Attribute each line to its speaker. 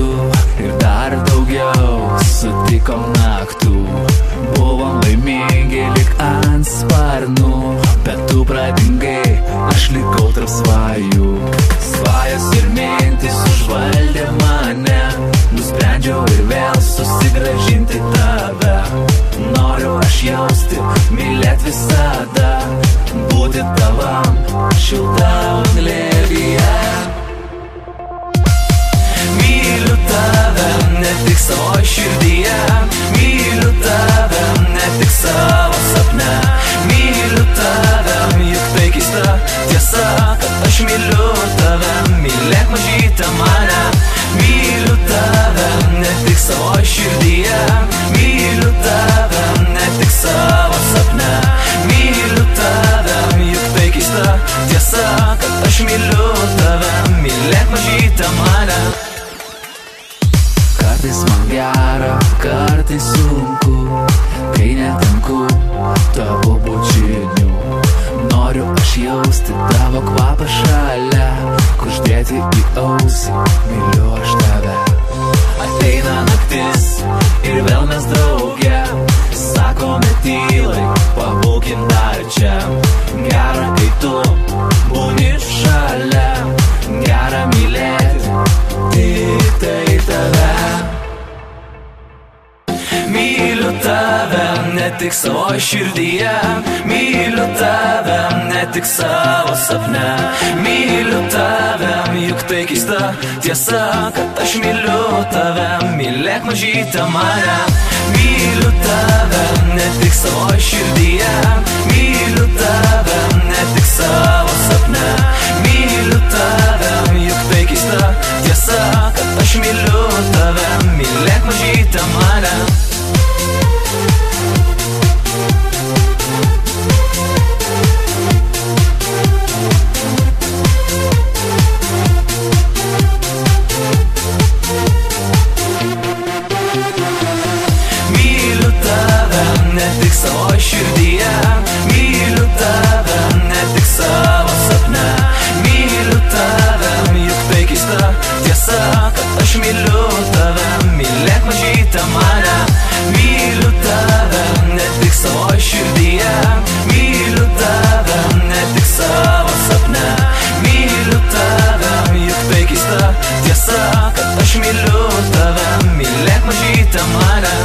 Speaker 1: metų ir dar daugiau sutikom naktų. Buvom laimingi lik ant sparnų, bet tu pradingai, aš likau tarp svajų. Svajas ir mintis užvaldė mane, nusprendžiau ir vėl susigrąžinti tave. Noriu aš jausti, mylėt visada, būti tavam šiltam glėbyje. Myliu tave ne tik savo širdyje, myliu tave ne tik savo sapne. Myliu tave, juk tai keista tiesa, kad aš myliu tave, mylėk mažytę mane. Myliu tave ne tik savo širdyje, myliu tave ne tik savo sapne. Myliu tave, juk tai keista tiesa, kad aš myliu tave, mylėk mažytę mane. Kartais man gera, kartais sunku, kai netenku tavo bučinių. Noriu aš jausti tavo kvapą šalia, kuždėti į ausį, myliu aš tave. Ateina naktis ir vėl mes drauge, sakome tylai, pabūkim dar čia. Gera, kai tu būni šalia, gera mylėti tik tai tave. Myliu tave ne tik savo širdyje, myliu tave ne tik savo sapne. Myliu tave, juk tai keista tiesa, kad aš myliu tave, mylėk mažytę mane. Myliu tave ne tik savo širdyje, myliu tave ne tik savo sapne. Myliu tave, juk tai keista tiesa, kad aš myliu tave, mylėk mažytę mane. Myliu tave ne tik savo širdyje, myliu tave ne tik savo sapne. Myliu tave, juk tai keista tiesa, kad aš myliu tave, mylėk mažytę mane. Myliu tave ne tik savo širdyje, myliu tave ne tik savo sapne. Myliu tave, juk tai keista tiesa, kad aš myliu tave, mylėk mažytę mane.